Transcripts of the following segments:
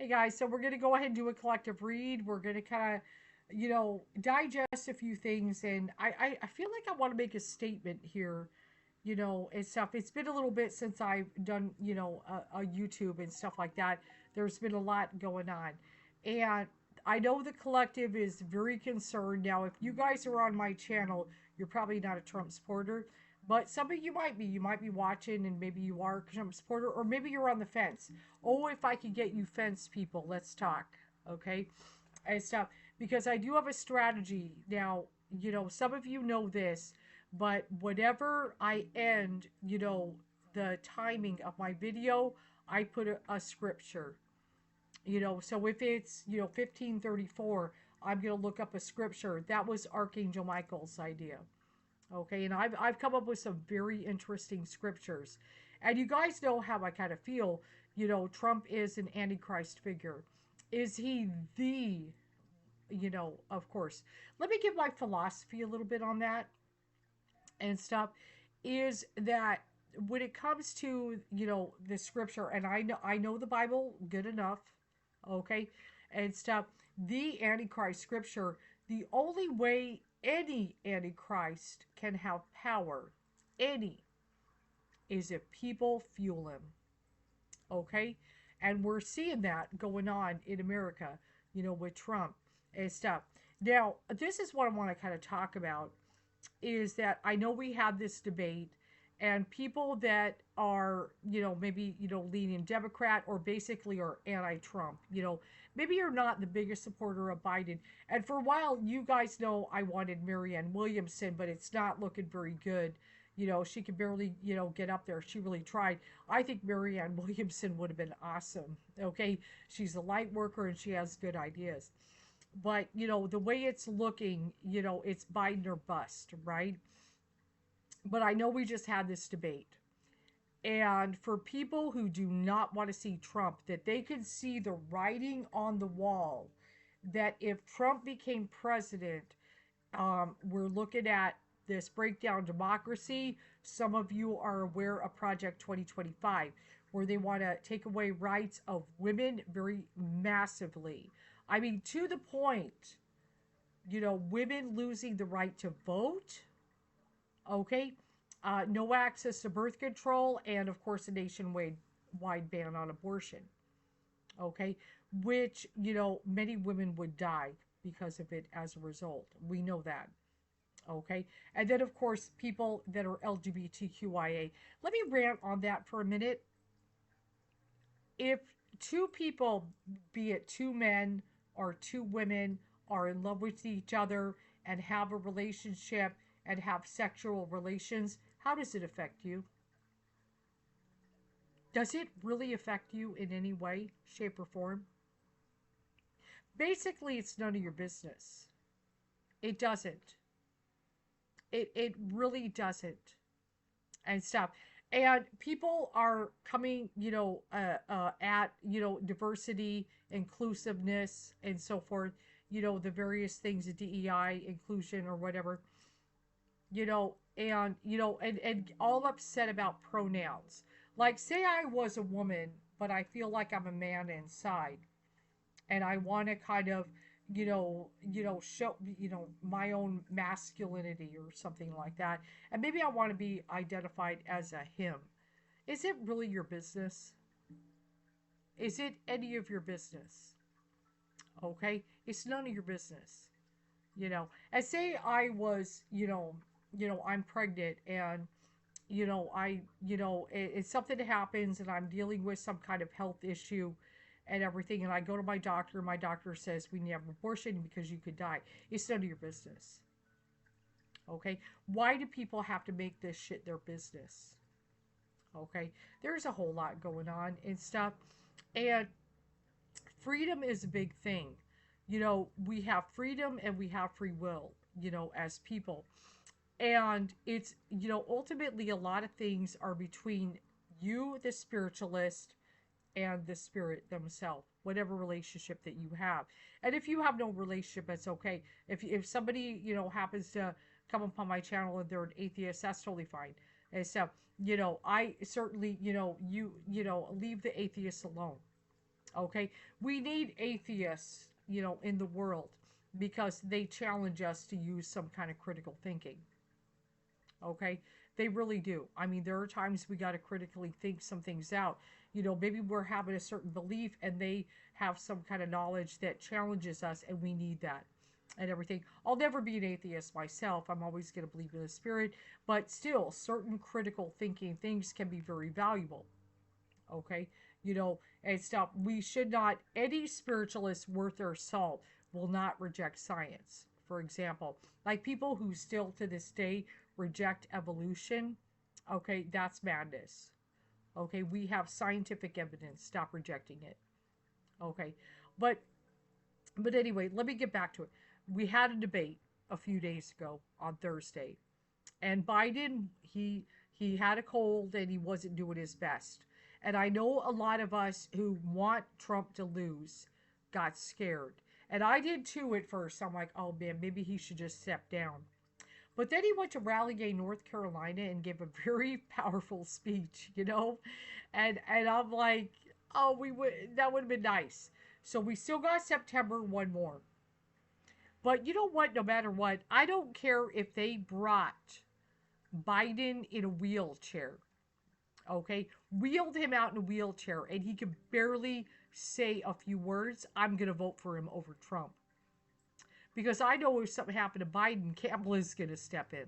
Hey guys, so we're going to go ahead and do a collective read. We're going to kind of, digest a few things. And I feel like I want to make a statement here, and stuff. It's been a little bit since I've done, a YouTube and stuff like that. There's been a lot going on. And I know the collective is very concerned. Now, if you guys are on my channel, you're probably not a Trump supporter. But some of you might be. You might be watching and maybe you are a Trump supporter, or maybe you're on the fence. Oh, if I could get you fence people, let's talk. Okay? And stuff. Because I do have a strategy. Now, some of you know this, but whenever I end, the timing of my video, I put a scripture. So if it's, 1534, I'm going to look up a scripture. That was Archangel Michael's idea. Okay, and I've come up with some very interesting scriptures. And you guys know how I kind of feel. Trump is an antichrist figure. Is he the, of course. Let me give my philosophy a little bit on that and stuff. Is that when it comes to, the scripture, and I know the Bible good enough, okay, and stuff, the antichrist scripture, the only way any antichrist can have power, any, is if people fuel him, okay? And we're seeing that going on in America, with Trump and stuff. Now, this is what I want to kind of talk about, is that I know we have this debate, and people that are, maybe, leaning Democrat or basically are anti-Trump, maybe you're not the biggest supporter of Biden. And for a while, you guys know I wanted Marianne Williamson, but it's not looking very good. She could barely, get up there. She really tried. I think Marianne Williamson would have been awesome. Okay. She's a light worker and she has good ideas. But, the way it's looking, it's Biden or bust, right? But I know we just had this debate. And for people who do not want to see Trump, that they can see the writing on the wall that if Trump became president, we're looking at this breakdown democracy. Some of you are aware of Project 2025, where they want to take away rights of women very massively. I mean, to the point, women losing the right to vote, okay? No access to birth control, and of course, a nationwide ban on abortion, okay? Which, many women would die because of it as a result. We know that. Okay. And then, of course, people that are LGBTQIA. Let me rant on that for a minute. If two people, be it two men or two women, are in love with each other and have a relationship and have sexual relations, how does it affect you? Does it really affect you in any way, shape, or form? Basically, it's none of your business. It doesn't. It really doesn't. And stuff. And people are coming, at, diversity, inclusiveness, and so forth, the various things, the DEI, inclusion, or whatever, and all upset about pronouns. Like, say I was a woman, but I feel like I'm a man inside, and I want to kind of, show, my own masculinity or something like that. And maybe I want to be identified as a him. Is it really your business? Is it any of your business? Okay? It's none of your business. And say I was, I'm pregnant and, it's something that happens and I'm dealing with some kind of health issue and everything, and I go to my doctor says we need to have an abortion because you could die. It's none of your business. Okay? Why do people have to make this shit their business? Okay? There's a whole lot going on and stuff. And freedom is a big thing. We have freedom and we have free will, as people. And it's, ultimately a lot of things are between you, the spiritualist, and the spirit themselves, whatever relationship that you have. And if you have no relationship, it's okay. If somebody, happens to come upon my channel and they're an atheist, that's totally fine. And so, I certainly, leave the atheists alone. Okay? We need atheists, in the world because they challenge us to use some kind of critical thinking. Okay? They really do. I mean, there are times we got to critically think some things out. Maybe we're having a certain belief and they have some kind of knowledge that challenges us, and we need that and everything. I'll never be an atheist myself. I'm always going to believe in the spirit, but still, certain critical thinking things can be very valuable. Okay? And stuff. We should not, any spiritualist worth their salt will not reject science. For example, like people who still to this day reject evolution, okay, that's madness. Okay, we have scientific evidence. Stop rejecting it. Okay, but anyway, let me get back to it. We had a debate a few days ago on Thursday, and Biden, he had a cold and he wasn't doing his best. And I know a lot of us who want Trump to lose got scared. And I did too at first. I'm like, oh man, maybe he should just step down. But then he went to Raleigh, North Carolina and gave a very powerful speech, And I'm like, oh, we would that would have been nice. So we still got September one more. But you know what? No matter what, I don't care if they brought Biden in a wheelchair. Okay, wheeled him out in a wheelchair and he could barely say a few words. I'm gonna vote for him over Trump because I know if something happened to Biden, Campbell is gonna step in.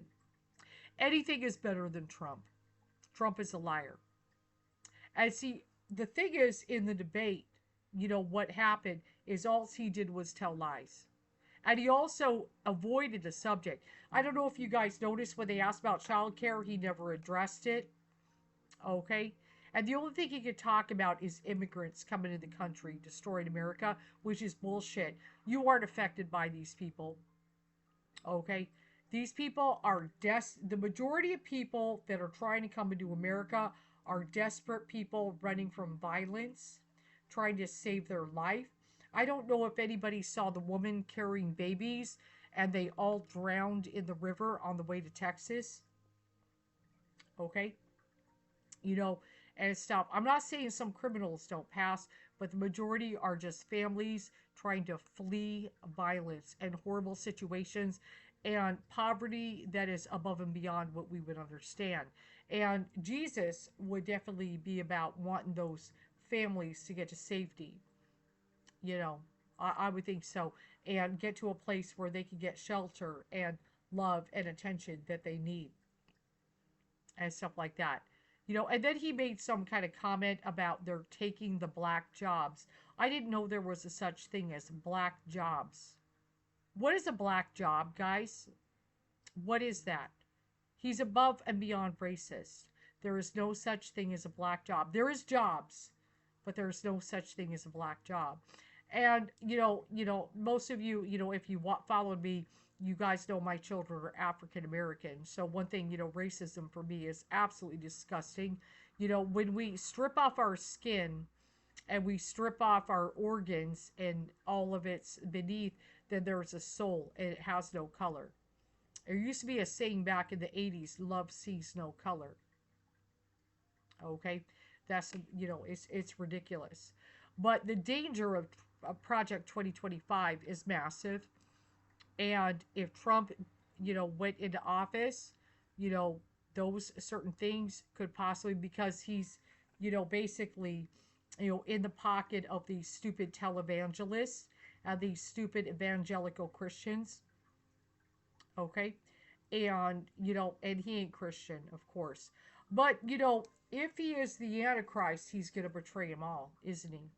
Anything is better than Trump. Trump is a liar. And see, the thing is, in the debate, what happened is all he did was tell lies. And he also avoided the subject. I don't know if you guys noticed when they asked about childcare, he never addressed it. Okay? And the only thing he could talk about is immigrants coming into the country, destroying America, which is bullshit. You aren't affected by these people. Okay? These people are the majority of people that are trying to come into America are desperate people running from violence, trying to save their life. I don't know if anybody saw the woman carrying babies and they all drowned in the river on the way to Texas. Okay? you know, and stop. I'm not saying some criminals don't pass, but the majority are just families trying to flee violence and horrible situations and poverty that is above and beyond what we would understand. And Jesus would definitely be about wanting those families to get to safety. You know, I would think so. And get to a place where they can get shelter and love and attention that they need and stuff like that. And then he made some kind of comment about they're taking the black jobs. I didn't know there was a such thing as black jobs. What is a black job, guys? What is that? He's above and beyond racist. There is no such thing as a black job. There is jobs, but there is no such thing as a black job. And most of you, if you followed me, you guys know my children are African American. So one thing, racism for me is absolutely disgusting. When we strip off our skin and we strip off our organs and all of it's beneath, then there's a soul and it has no color. There used to be a saying back in the 80s, love sees no color. Okay? That's, it's ridiculous. But the danger of Project 2025 is massive. And if Trump, went into office, those certain things could possibly, because he's, basically, in the pocket of these stupid televangelists and these stupid evangelical Christians. Okay. And, and he ain't Christian, of course. But, if he is the Antichrist, he's going to betray them all, isn't he?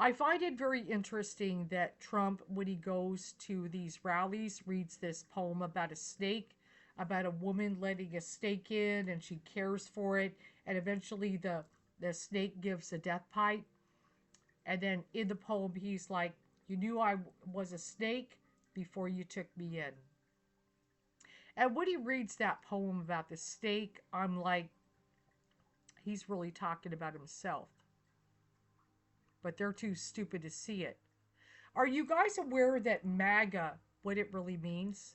I find it very interesting that Trump, when he goes to these rallies, reads this poem about a snake, about a woman letting a snake in and she cares for it. And eventually the snake gives a death pipe. And then in the poem, he's like, you knew I was a snake before you took me in. And when he reads that poem about the snake, I'm like, he's really talking about himself. But they're too stupid to see it. Are you guys aware that MAGA, what it really means?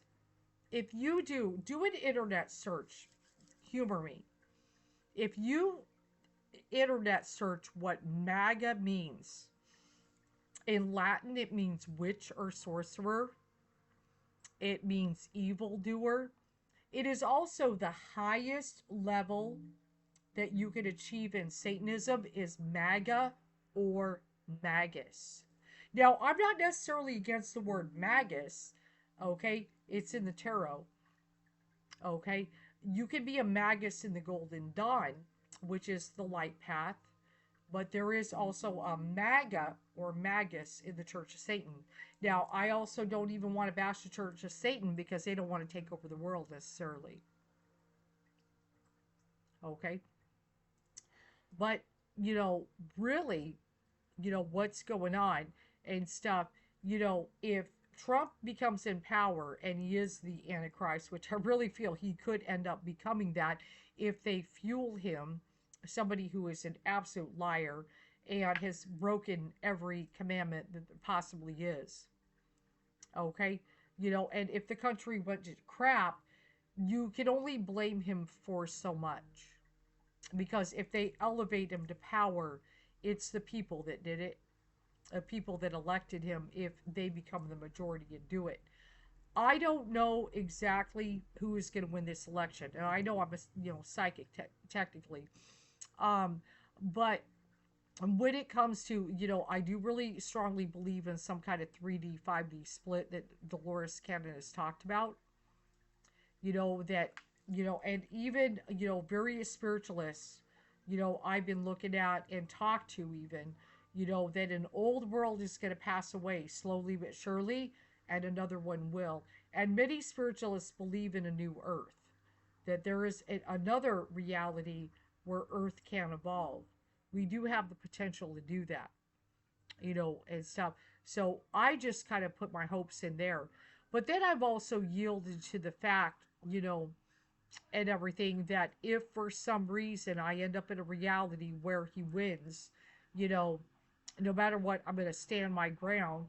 If you do an internet search, humor me. If you internet search what MAGA means. In Latin, it means witch or sorcerer. It means evildoer. It is also the highest level that you can achieve in Satanism is MAGA or magus. Now, I'm not necessarily against the word magus, okay? It's in the tarot, okay? You can be a magus in the Golden Dawn, which is the light path, but there is also a MAGA or magus in the Church of Satan. Now, I also don't even want to bash the Church of Satan because they don't want to take over the world necessarily, okay? But, really, what's going on and stuff, if Trump becomes in power and he is the Antichrist, which I really feel he could end up becoming that if they fuel him, somebody who is an absolute liar and has broken every commandment that there possibly is. Okay? And if the country went to crap, you can only blame him for so much. Because if they elevate him to power, it's the people that did it, people that elected him, if they become the majority and do it. I don't know exactly who is going to win this election, and I know I'm a psychic technically, but when it comes to I do really strongly believe in some kind of 3D 5D split that Dolores Cannon has talked about. That and even various spiritualists I've been looking at and talked to even that an old world is going to pass away slowly but surely, and another one will. And many spiritualists believe in a new earth, that there is another reality where earth can evolve. We do have the potential to do that, and stuff. So I just kind of put my hopes in there. But then I've also yielded to the fact, and everything, that if for some reason I end up in a reality where he wins, you know, no matter what, I'm going to stand my ground.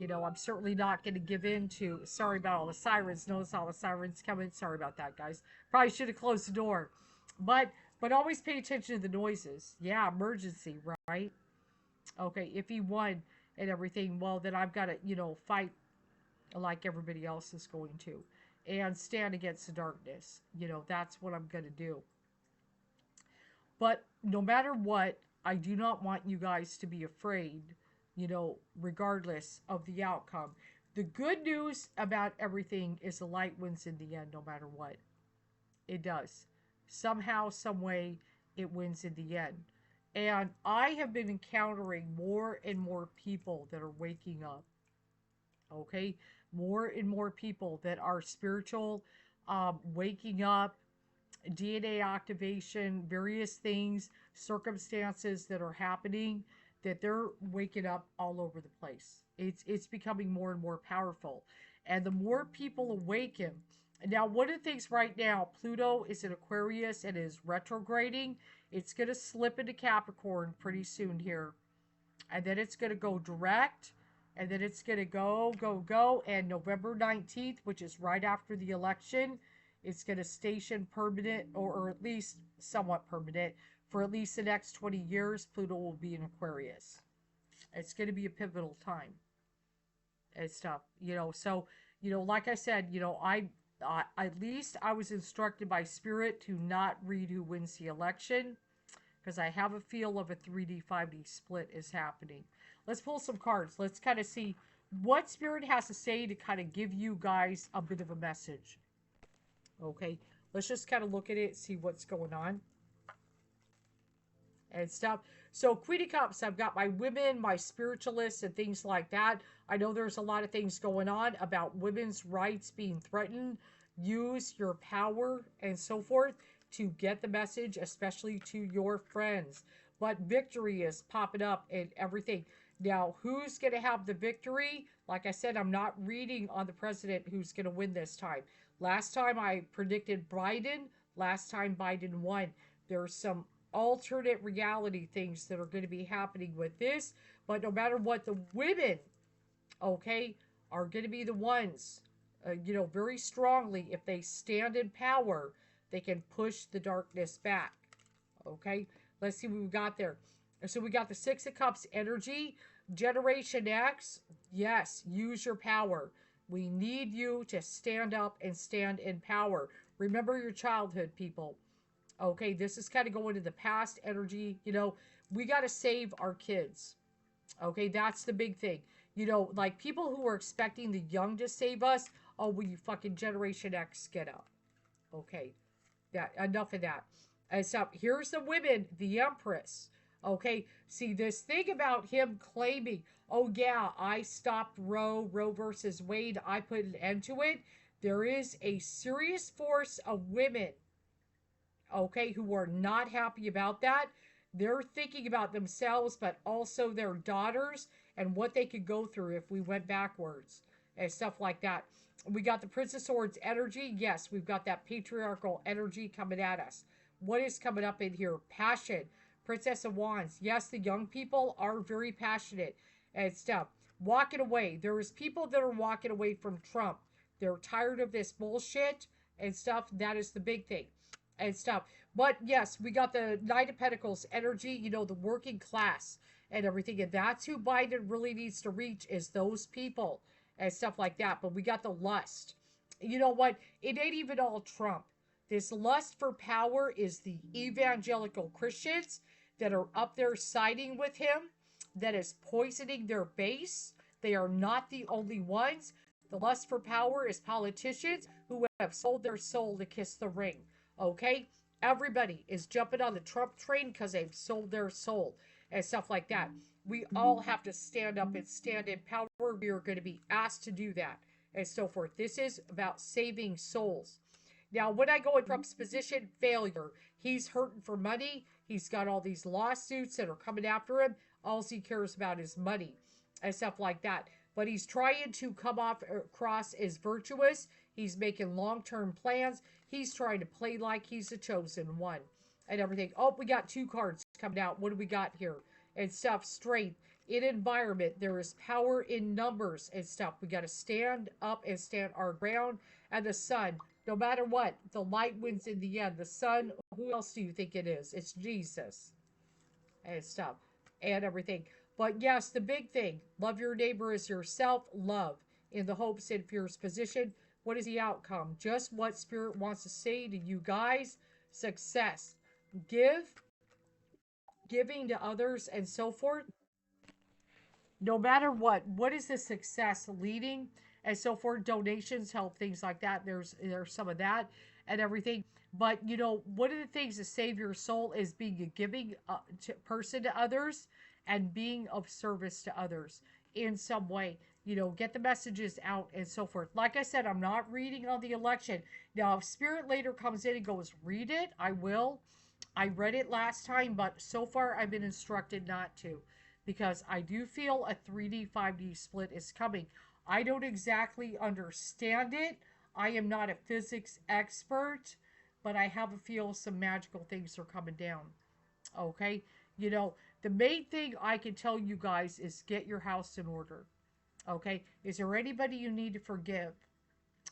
I'm certainly not going to give in to. Sorry about all the sirens. Notice all the sirens coming. Sorry about that, guys. Probably should have closed the door. But always pay attention to the noises. Yeah, emergency, right? Okay, if he won and everything, well, then I've got to, fight like everybody else is going to, and stand against the darkness. That's what I'm going to do. But no matter what, I do not want you guys to be afraid, regardless of the outcome. The good news about everything is the light wins in the end, no matter what. It does. Somehow, some way, it wins in the end. And I have been encountering more and more people that are waking up. Okay? More and more people that are spiritual, waking up, DNA activation, various things, circumstances that are happening, that they're waking up all over the place. It's becoming more and more powerful. And the more people awaken, now one of the things right now, Pluto is in Aquarius and is retrograding. It's going to slip into Capricorn pretty soon here. And then it's going to go direct. And then it's going to go. And November 19th, which is right after the election, it's going to station permanent, or at least somewhat permanent, for at least the next 20 years. Pluto will be in Aquarius. It's going to be a pivotal time and stuff, So, like I said, I at least I was instructed by Spirit to not read who wins the election, because I have a feel of a 3D 5D split is happening. Let's pull some cards. Let's kind of see what Spirit has to say to kind of give you guys a bit of a message. Okay, let's just kind of look at it, see what's going on and stuff. So, Queen of Cups, I've got my women, my spiritualists, and things like that. I know there's a lot of things going on about women's rights being threatened. Use your power and so forth to get the message, especially to your friends. But victory is popping up and everything. Now, who's going to have the victory? Like I said, I'm not reading on the president who's going to win this time. Last time I predicted Biden. Last time Biden won. There's some alternate reality things that are going to be happening with this. But no matter what, the women, okay, are going to be the ones, very strongly. If they stand in power, they can push the darkness back. Okay, Let's see what we got there. So we got the Six of Cups energy. Generation X, yes, use your power. We need you to stand up and stand in power. Remember your childhood, people. Okay, this is kind of going to the past energy. We got to save our kids. Okay, that's the big thing. Like people who are expecting the young to save us. Oh, will you fucking Generation X get up? Okay, that enough of that. And so here's the women, the Empress. Okay, see this thing about him claiming, oh yeah, I stopped Roe versus Wade, I put an end to it. There is a serious force of women, okay, who are not happy about that. They're thinking about themselves, but also their daughters and what they could go through if we went backwards and stuff like that. We got the Prince of Swords energy. Yes, we've got that patriarchal energy coming at us. What is coming up in here? Passion. Princess of Wands. Yes, the young people are very passionate and stuff. Walking away. There is people that are walking away from Trump. They're tired of this bullshit and stuff. That is the big thing and stuff. But yes, we got the Knight of Pentacles energy, the working class and everything. And that's who Biden really needs to reach, is those people and stuff like that. But we got the lust. You know what? It ain't even all Trump. This lust for power is the evangelical Christians that are up there siding with him, that is poisoning their base. They are not the only ones. The lust for power is politicians who have sold their soul to kiss the ring. Okay? Everybody is jumping on the Trump train because they've sold their soul and stuff like that. We all have to stand up and stand in power. We are going to be asked to do that and so forth. This is about saving souls. Now, when I go in Trump's position, failure. He's hurting for money. He's got all these lawsuits that are coming after him. All he cares about is money and stuff like that. But he's trying to come off across as virtuous. He's making long-term plans. He's trying to play like he's the chosen one and everything. Oh, we got two cards coming out. What do we got here? And stuff, strength. In environment, there is power in numbers and stuff. We got to stand up and stand our ground. And the sun, no matter what, the light wins in the end. The sun, who else do you think it is? It's Jesus and stuff and everything. But yes, the big thing, love your neighbor as yourself, love in the hopes and fears position. What is the outcome? Just what Spirit wants to say to you guys. Success. Giving to others and so forth. No matter what is the success leading and so forth. Donations help, things like that. There's some of that and everything. But one of the things to save your soul is being a giving person to others and being of service to others in some way. Get the messages out and so forth. Like I said, I'm not reading on the election. Now, if Spirit later comes in and goes, read it, I will. I read it last time, but so far I've been instructed not to, because I do feel a 3D, 5D split is coming. I don't exactly understand it. I am not a physics expert, but I have a feel some magical things are coming down. Okay? The main thing I can tell you guys is get your house in order. Okay? Is there anybody you need to forgive?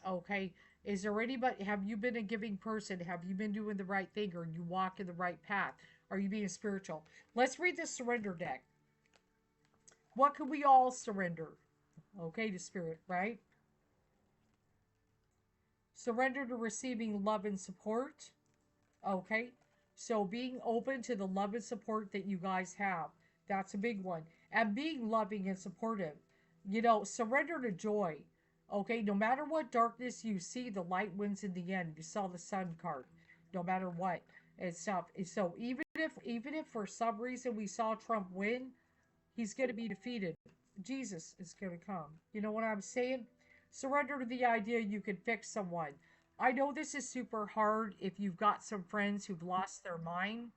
Okay? Is there anybody, have you been a giving person? Have you been doing the right thing? Or you walk in the right path? Are you being spiritual? Let's read the surrender deck. What can we all surrender? Okay, to Spirit, right? Surrender to receiving love and support. Okay? So being open to the love and support that you guys have. That's a big one. And being loving and supportive. Surrender to joy. Okay, no matter what darkness you see, the light wins in the end. You saw the sun card. No matter what and stuff. So even if for some reason we saw Trump win, he's going to be defeated. Jesus is going to come. You know what I'm saying? Surrender to the idea you can fix someone. I know this is super hard if you've got some friends who've lost their mind.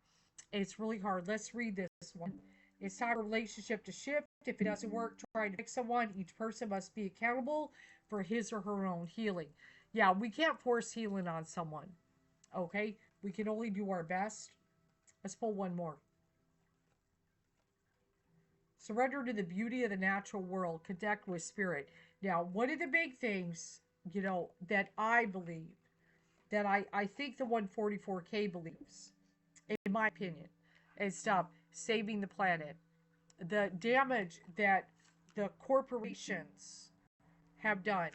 It's really hard. Let's read this one. It's time for a relationship to shift. If it doesn't work, try to fix someone. Each person must be accountable for his or her own healing. Yeah, we can't force healing on someone. Okay? We can only do our best. Let's pull one more. Surrender to the beauty of the natural world. Connect with Spirit. Now, one of the big things, that I believe, that I think the 144K believes, in my opinion, and stuff, saving the planet. The damage that the corporations have done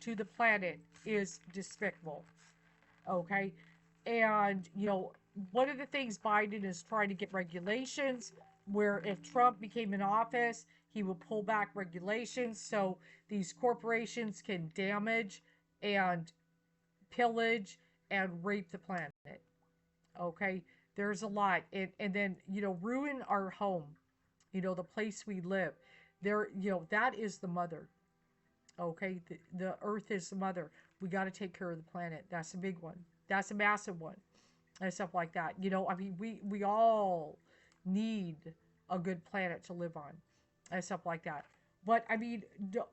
to the planet is despicable. Okay. And, one of the things Biden is trying to get regulations where if Trump became in office, he would pull back regulations so these corporations can damage and pillage and rape the planet. Okay. There's a lot. And then, ruin our home, the place we live. There, that is the mother. Okay. The earth is the mother. We got to take care of the planet. That's a big one. That's a massive one. And stuff like that. I mean, we all need a good planet to live on and stuff like that. But I mean,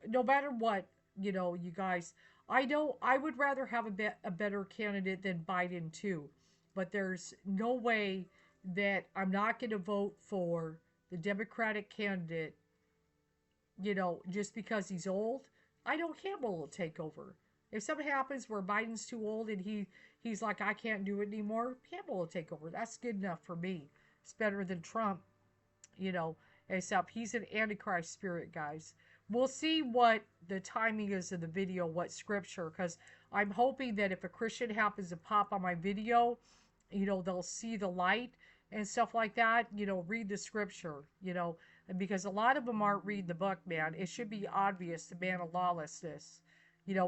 no matter what, you guys, I know I would rather have a better candidate than Biden too. But there's no way that I'm not going to vote for the Democratic candidate, just because he's old. I know Campbell will take over. If something happens where Biden's too old and he's like, I can't do it anymore, Campbell will take over. That's good enough for me. It's better than Trump, except he's an antichrist spirit, guys. We'll see what the timing is of the video, what scripture, because I'm hoping that if a Christian happens to pop on my video, they'll see the light and stuff like that, read the scripture, because a lot of them aren't reading the book, man. It should be obvious, the man of lawlessness.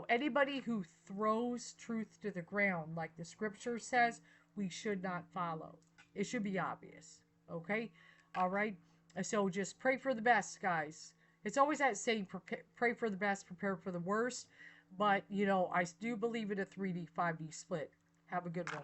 Anybody who throws truth to the ground, like the scripture says, we should not follow. It should be obvious. Okay? All right? So just pray for the best, guys. It's always that saying, pray for the best, prepare for the worst. But, I do believe in a 3D, 5D split. Have a good one.